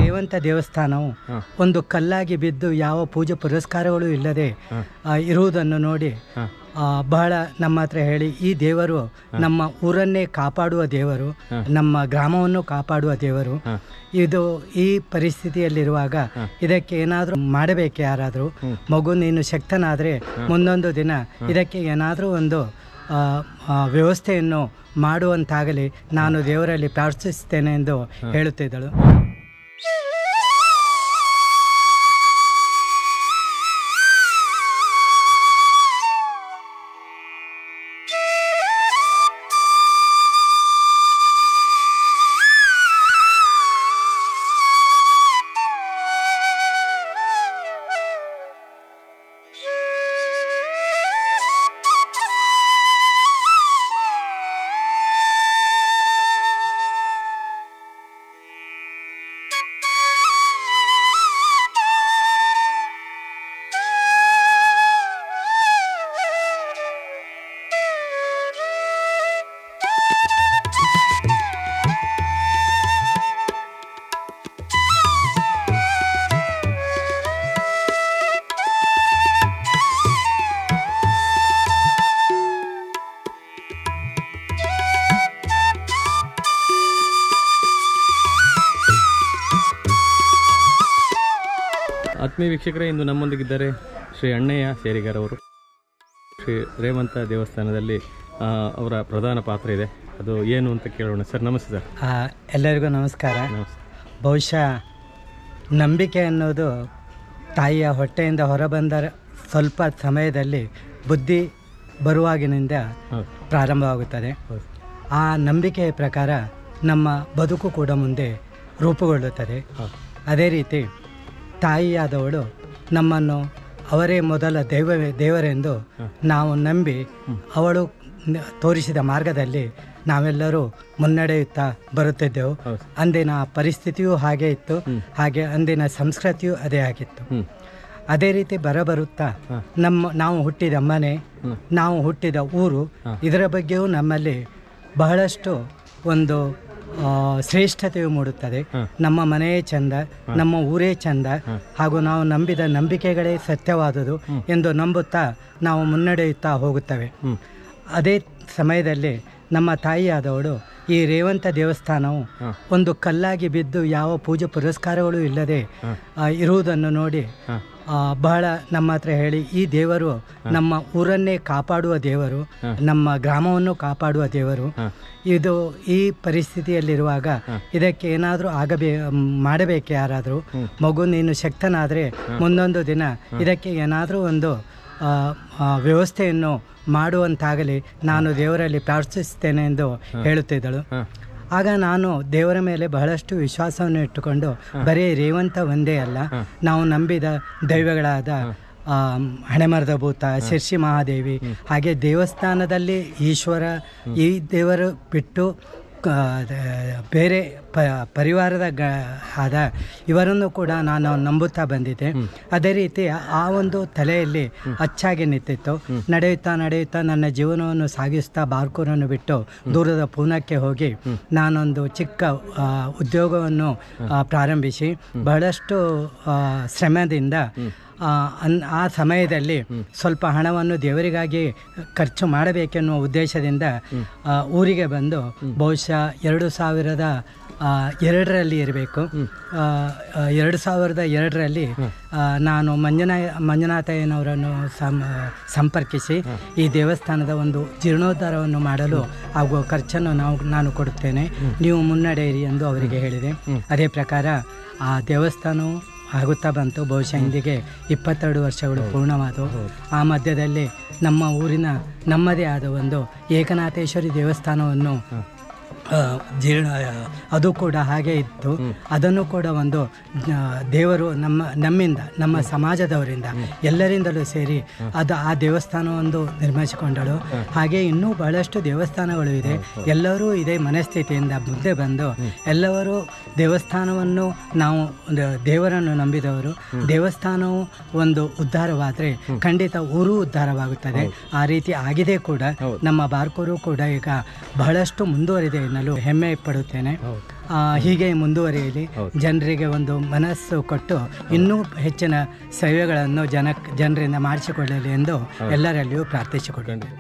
ರೇವಂತ ದೇವಸ್ಥಾನವು ಒಂದು ಕಲ್ಲಾಗಿ ಬಿದ್ದು ಯಾವ ಪೂಜೆ ಪುರಸ್ಕಾರಗಳು ಇಲ್ಲದೆ ಇರುವುದನ್ನು ನೋಡಿ ಬಹಳ ನಮ್ಮ ಹತ್ರ ಹೇಳಿ, ಈ ದೇವರು ನಮ್ಮ ಊರನ್ನೇ ಕಾಪಾಡುವ ದೇವರು, ನಮ್ಮ ಗ್ರಾಮವನ್ನು ಕಾಪಾಡುವ ದೇವರು. ಇದು ಈ ಪರಿಸ್ಥಿತಿಯಲ್ಲಿರುವಾಗ ಇದಕ್ಕೆ ಏನಾದರೂ ಮಾಡಬೇಕು. ಯಾರಾದರೂ ಮಗು ನೀನು ಶಕ್ತನಾದರೆ ಮುಂದೊಂದು ದಿನ ಇದಕ್ಕೆ ಏನಾದರೂ ಒಂದು ವ್ಯವಸ್ಥೆಯನ್ನು ಮಾಡುವಂತಾಗಲಿ ನಾನು ದೇವರಲ್ಲಿ ಪ್ರಾರ್ಥಿಸುತ್ತೇನೆ ಎಂದು ಹೇಳುತ್ತಿದ್ದಳು. ಆತ್ಮೀಯ ವೀಕ್ಷಕರೇ, ಇಂದು ನಮ್ಮೊಂದಿಗಿದ್ದಾರೆ ಶ್ರೀ ಅಣ್ಣಯ್ಯ ಸೇರಿಗಾರ್ ಅವರು. ಶ್ರೀ ರೇವಂತ ದೇವಸ್ಥಾನದಲ್ಲಿ ಅವರ ಪ್ರಧಾನ ಪಾತ್ರ ಇದೆ. ಅದು ಏನು ಅಂತ ಕೇಳೋಣ. ಸರ್ ನಮಸ್ತೆ. ಸರ್ ಎಲ್ಲರಿಗೂ ನಮಸ್ಕಾರ. ಬಹುಶಃ ನಂಬಿಕೆ ಅನ್ನೋದು ತಾಯಿಯ ಹೊಟ್ಟೆಯಿಂದ ಹೊರಬಂದ ಸ್ವಲ್ಪ ಸಮಯದಲ್ಲಿ ಬುದ್ಧಿ ಬರುವಾಗಿನಿಂದ ಪ್ರಾರಂಭವಾಗುತ್ತದೆ. ಆ ನಂಬಿಕೆಯ ಪ್ರಕಾರ ನಮ್ಮ ಬದುಕು ಕೂಡ ಮುಂದೆ ರೂಪುಗೊಳ್ಳುತ್ತದೆ. ಅದೇ ರೀತಿ ತಾಯಿಯಾದವಳು ನಮ್ಮನ್ನು ಅವರೇ ಮೊದಲ ದೇವರೆಂದು ನಾವು ನಂಬಿ ಅವಳು ತೋರಿಸಿದ ಮಾರ್ಗದಲ್ಲಿ ನಾವೆಲ್ಲರೂ ಮುನ್ನಡೆಯುತ್ತಾ ಬರುತ್ತಿದ್ದೆವು. ಅಂದಿನ ಪರಿಸ್ಥಿತಿಯೂ ಹಾಗೆ ಇತ್ತು, ಹಾಗೆ ಅಂದಿನ ಸಂಸ್ಕೃತಿಯೂ ಅದೇ ಆಗಿತ್ತು. ಅದೇ ರೀತಿ ಬರುತ್ತಾ ನಾವು ಹುಟ್ಟಿದ ಮನೆ, ನಾವು ಹುಟ್ಟಿದ ಊರು, ಇದರ ಬಗ್ಗೆಯೂ ನಮ್ಮಲ್ಲಿ ಬಹಳಷ್ಟು ಒಂದು ಶ್ರೇಷ್ಠತೆಯು ಮೂಡುತ್ತದೆ. ನಮ್ಮ ಮನೆಯೇ ಚಂದ, ನಮ್ಮ ಊರೇ ಚಂದ, ಹಾಗೂ ನಾವು ನಂಬಿದ ನಂಬಿಕೆಗಳೇ ಸತ್ಯವಾದುದು ಎಂದು ನಂಬುತ್ತಾ ನಾವು ಮುನ್ನಡೆಯುತ್ತಾ ಹೋಗುತ್ತವೆ. ಅದೇ ಸಮಯದಲ್ಲಿ ನಮ್ಮ ತಾಯಿಯಾದವಳು ಈ ರೇವಂತ ದೇವಸ್ಥಾನವು ಒಂದು ಕಲ್ಲಾಗಿ ಬಿದ್ದು ಯಾವ ಪೂಜೆ ಪುರಸ್ಕಾರಗಳು ಇಲ್ಲದೆ ಇರುವುದನ್ನು ನೋಡಿ ಬಹಳ ನಮ್ಮ ಹತ್ರ ಹೇಳಿ, ಈ ದೇವರು ನಮ್ಮ ಊರನ್ನೇ ಕಾಪಾಡುವ ದೇವರು, ನಮ್ಮ ಗ್ರಾಮವನ್ನು ಕಾಪಾಡುವ ದೇವರು. ಇದು ಈ ಪರಿಸ್ಥಿತಿಯಲ್ಲಿರುವಾಗ ಇದಕ್ಕೆ ಏನಾದರೂ ಮಾಡಬೇಕು. ಯಾರಾದರೂ ಮಗು ನೀನು ಶಕ್ತನಾದರೆ ಮುಂದೊಂದು ದಿನ ಇದಕ್ಕೆ ಏನಾದರೂ ಒಂದು ವ್ಯವಸ್ಥೆಯನ್ನು ಮಾಡುವಂತಾಗಲಿ ನಾನು ದೇವರಲ್ಲಿ ಪ್ರಾರ್ಥಿಸುತ್ತೇನೆ ಎಂದು ಹೇಳುತ್ತಿದ್ದಳು. ಆಗ ನಾನು ದೇವರ ಮೇಲೆ ಬಹಳಷ್ಟು ವಿಶ್ವಾಸವನ್ನು ಇಟ್ಟುಕೊಂಡು ಬರೀ ರೇವಂತ ಒಂದೇ ಅಲ್ಲ, ನಾವು ನಂಬಿದ ದೈವಗಳಾದ ಹಣೆಮರದ ಭೂತ, ಶಿರ್ಷಿ ಮಹಾದೇವಿ, ಹಾಗೆ ದೇವಸ್ಥಾನದಲ್ಲಿ ಈಶ್ವರ, ಈ ದೇವರು ಬಿಟ್ಟು ಬೇರೆ ಪರಿವಾರದ ಆದ ಇವರನ್ನು ಕೂಡ ನಾನು ನಂಬುತ್ತಾ ಬಂದಿದ್ದೆ. ಅದೇ ರೀತಿ ಆ ಒಂದು ತಲೆಯಲ್ಲಿ ಅಚ್ಚಾಗಿ ನಿಂತಿತ್ತು. ನಡೆಯುತ್ತಾ ನನ್ನ ಜೀವನವನ್ನು ಸಾಗಿಸ್ತಾ ಬಾರ್ಕೂರನ್ನು ಬಿಟ್ಟು ದೂರದ ಪೂನಾಕ್ಕೆ ಹೋಗಿ ನಾನೊಂದು ಚಿಕ್ಕ ಉದ್ಯೋಗವನ್ನು ಪ್ರಾರಂಭಿಸಿ ಬಹಳಷ್ಟು ಶ್ರಮದಿಂದ ಆ ಸಮಯದಲ್ಲಿ ಸ್ವಲ್ಪ ಹಣವನ್ನು ದೇವರಿಗಾಗಿ ಖರ್ಚು ಮಾಡಬೇಕೆನ್ನುವ ಉದ್ದೇಶದಿಂದ ಊರಿಗೆ ಬಂದು ಬಹುಶಃ 2002ರಲ್ಲಿ ಇರಬೇಕು. 2002ರಲ್ಲಿ ನಾನು ಮಂಜುನಾಥಯ್ಯನವರನ್ನು ಸಂಪರ್ಕಿಸಿ ಈ ದೇವಸ್ಥಾನದ ಒಂದು ಜೀರ್ಣೋದ್ಧಾರವನ್ನು ಮಾಡಲು ಆಗುವ ಖರ್ಚನ್ನು ನಾನು ಕೊಡುತ್ತೇನೆ, ನೀವು ಮುನ್ನಡೆಯಿರಿ ಎಂದು ಅವರಿಗೆ ಹೇಳಿದೆ. ಅದೇ ಪ್ರಕಾರ ಆ ದೇವಸ್ಥಾನವು ಆಗುತ್ತಾ ಬಂತು. ಬಹುಶಃ ಇಂದಿಗೆ 22 ವರ್ಷಗಳು ಪೂರ್ಣವಾದವು. ಆ ಮಧ್ಯದಲ್ಲಿ ನಮ್ಮ ಊರಿನ ನಮ್ಮದೇ ಆದ ಒಂದು ಏಕನಾಥೇಶ್ವರಿ ದೇವಸ್ಥಾನವನ್ನು ಅದು ಕೂಡ ಹಾಗೆ ಇತ್ತು. ಅದನ್ನು ಕೂಡ ಒಂದು ದೇವರು ನಮ್ಮಿಂದ, ನಮ್ಮ ಸಮಾಜದವರಿಂದ, ಎಲ್ಲರಿಂದಲೂ ಸೇರಿ ಆ ದೇವಸ್ಥಾನವೊಂದು ನಿರ್ಮಿಸಿಕೊಂಡಳು. ಹಾಗೆ ಇನ್ನೂ ಬಹಳಷ್ಟು ದೇವಸ್ಥಾನಗಳು ಇದೆ. ಎಲ್ಲರೂ ಇದೇ ಮನಸ್ಥಿತಿಯಿಂದ ಮುಂದೆ ಬಂದು ಎಲ್ಲರೂ ದೇವಸ್ಥಾನವನ್ನು, ನಾವು ದೇವರನ್ನು ನಂಬಿದವರು, ದೇವಸ್ಥಾನವು ಒಂದು ಉದ್ಧಾರವಾದರೆ ಖಂಡಿತ ಊರು ಉದ್ಧಾರವಾಗುತ್ತದೆ. ಆ ರೀತಿ ಆಗಿದೆ ಕೂಡ. ನಮ್ಮ ಬಾರ್ಕೂರು ಕೂಡ ಈಗ ಬಹಳಷ್ಟು ಮುಂದುವರಿದೆ ಎನ್ನಲು ಹೆಮ್ಮೆ ಪಡುತ್ತೇನೆ. ಹೀಗೆ ಮುಂದುವರಿಯಲಿ, ಜನರಿಗೆ ಒಂದು ಮನಸ್ಸು ಕೊಟ್ಟು ಇನ್ನೂ ಹೆಚ್ಚಿನ ಸೇವೆಗಳನ್ನು ಜನರಿಂದ ಮಾಡಿಸಿಕೊಳ್ಳಲಿ ಎಂದು ಎಲ್ಲರಲ್ಲಿಯೂ ಪ್ರಾರ್ಥಿಸಿಕೊಳ್ಳಿ.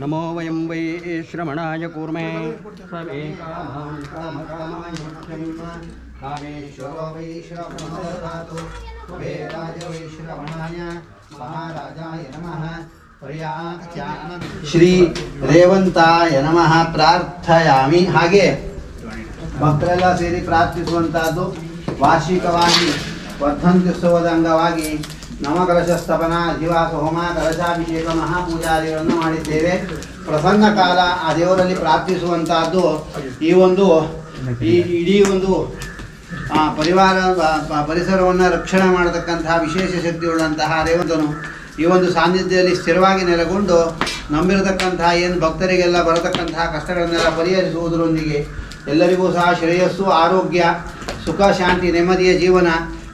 नमो वयं वै श्रवणाय कूर्मे समे कामेश्वरो वै श्रवणो ददातु कुबेराय वै श्रवणाय महाराजाय नमः ಶ್ರೀ ರೇವಂತಾಯ ನಮಃ ಪ್ರಾರ್ಥಯಾಮಿ. ಹಾಗೆ ಭಕ್ತರೆಲ್ಲ ಸೇರಿ ಪ್ರಾರ್ಥಿಸುವಂತಹದ್ದು ವಾರ್ಷಿಕವಾಗಿ ವರ್ಧಂತ್ಯುತ್ಸವದ ಅಂಗವಾಗಿ ನವಕಲಶ ಸ್ಥಾಪನಾ ಅಧಿವಾಸ ಹೋಮ ಕಲಶಾಭಿಷೇಕ ಮಹಾಪೂಜಾದಿಗಳನ್ನು ಮಾಡಿದ್ದೇವೆ. ಪ್ರಸನ್ನ ಕಾಲ ಆ ದೇವರಲ್ಲಿ ಪ್ರಾರ್ಥಿಸುವಂತಹದ್ದು ಈ ಇಡೀ ಒಂದು ಪರಿಸರವನ್ನು ರಕ್ಷಣೆ ಮಾಡತಕ್ಕಂತಹ ವಿಶೇಷ ಶಕ್ತಿಯುಳ್ಳಂತಹ ರೇವಂತನು ಈ ಒಂದು ಸಾನ್ನಿಧ್ಯದಲ್ಲಿ ಸ್ಥಿರವಾಗಿ ನೆಲೆಗೊಂಡು ನಂಬಿರತಕ್ಕಂತಹ ಏನು ಭಕ್ತರಿಗೆಲ್ಲ ಬರತಕ್ಕಂತಹ ಕಷ್ಟಗಳನ್ನೆಲ್ಲ ಪರಿಹರಿಸುವುದರೊಂದಿಗೆ ಎಲ್ಲರಿಗೂ ಸಹ ಶ್ರೇಯಸ್ಸು, ಆರೋಗ್ಯ, ಸುಖ, ಶಾಂತಿ, ನೆಮ್ಮದಿಯ ಜೀವನ,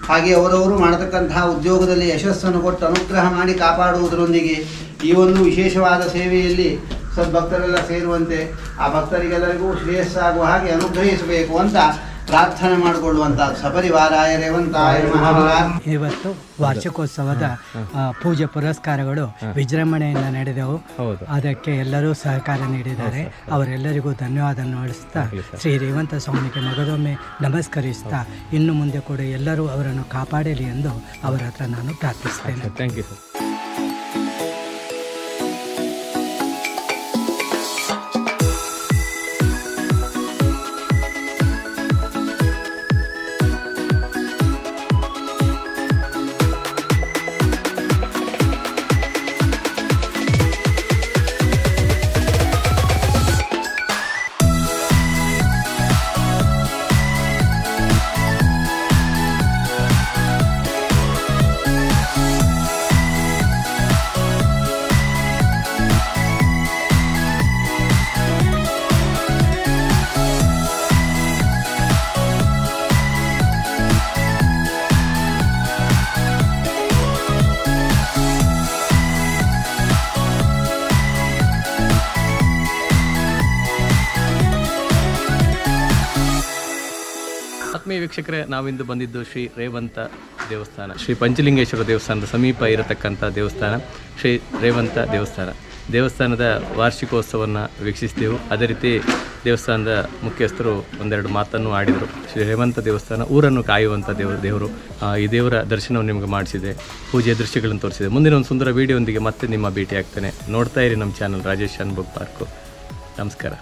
ಹಾಗೆ ಅವರವರು ಮಾಡತಕ್ಕಂತಹ ಉದ್ಯೋಗದಲ್ಲಿ ಯಶಸ್ಸನ್ನು ಕೊಟ್ಟು ಅನುಗ್ರಹ ಮಾಡಿ ಕಾಪಾಡುವುದರೊಂದಿಗೆ ಈ ಒಂದು ವಿಶೇಷವಾದ ಸೇವೆಯಲ್ಲಿ ಸದ್ಭಕ್ತರೆಲ್ಲ ಸೇರುವಂತೆ ಆ ಭಕ್ತರಿಗೆಲ್ಲರಿಗೂ ಶ್ರೇಯಸ್ಸಾಗುವ ಹಾಗೆ ಅನುಗ್ರಹಿಸಬೇಕು ಅಂತ ಪ್ರಾರ್ಥನೆ ಮಾಡಿಕೊಳ್ಳುವಂಥ ಸಪರಿವಾರಾಯ ರೇವಂತಾಯ ನಮಃ. ಇವತ್ತು ವಾರ್ಷಿಕೋತ್ಸವದ ಪೂಜೆ ಪುರಸ್ಕಾರಗಳು ವಿಜೃಂಭಣೆಯಿಂದ ನಡೆದವು. ಅದಕ್ಕೆ ಎಲ್ಲರೂ ಸಹಕಾರ ನೀಡಿದ್ದಾರೆ. ಅವರೆಲ್ಲರಿಗೂ ಧನ್ಯವಾದ ನಡೆಸ್ತಾ ಶ್ರೀ ರೇವಂತ ಸ್ವಾಮಿಗೆ ಮಗದೊಮ್ಮೆ ನಮಸ್ಕರಿಸ್ತಾ ಇನ್ನು ಮುಂದೆ ಕೂಡ ಎಲ್ಲರೂ ಅವರನ್ನು ಕಾಪಾಡಲಿ ಎಂದು ಅವರ ಹತ್ರ ನಾನು ಪ್ರಾರ್ಥಿಸ್ತೇನೆ. Thank you sir. ಆತ್ಮೀಯ ವೀಕ್ಷಕರೇ, ನಾವಿಂದು ಬಂದಿದ್ದು ಶ್ರೀ ರೇವಂತ ದೇವಸ್ಥಾನ, ಶ್ರೀ ಪಂಚಲಿಂಗೇಶ್ವರ ದೇವಸ್ಥಾನದ ಸಮೀಪ ಇರತಕ್ಕಂಥ ದೇವಸ್ಥಾನ ಶ್ರೀ ರೇವಂತ ದೇವಸ್ಥಾನದ ವಾರ್ಷಿಕೋತ್ಸವವನ್ನು ವೀಕ್ಷಿಸಿದೆವು. ಅದೇ ರೀತಿ ದೇವಸ್ಥಾನದ ಮುಖ್ಯಸ್ಥರು ಒಂದೆರಡು ಮಾತನ್ನು ಆಡಿದರು. ಶ್ರೀ ರೇವಂತ ದೇವಸ್ಥಾನ ಊರನ್ನು ಕಾಯುವಂಥ ದೇವರು. ಈ ದೇವರ ದರ್ಶನವನ್ನು ನಿಮಗೆ ಮಾಡಿಸಿದೆ, ಪೂಜೆಯ ದೃಶ್ಯಗಳನ್ನು ತೋರಿಸಿದೆ. ಮುಂದಿನ ಒಂದು ಸುಂದರ ವಿಡಿಯೋದೊಂದಿಗೆ ಮತ್ತೆ ನಿಮ್ಮ ಭೇಟಿ ಆಗ್ತೇನೆ. ನೋಡ್ತಾ ಇರಿ ನಮ್ಮ ಚಾನಲ್ ರಾಜೇಶ್ ಅನ್ಬುಕ್ ಪಾರ್ಕು. ನಮಸ್ಕಾರ.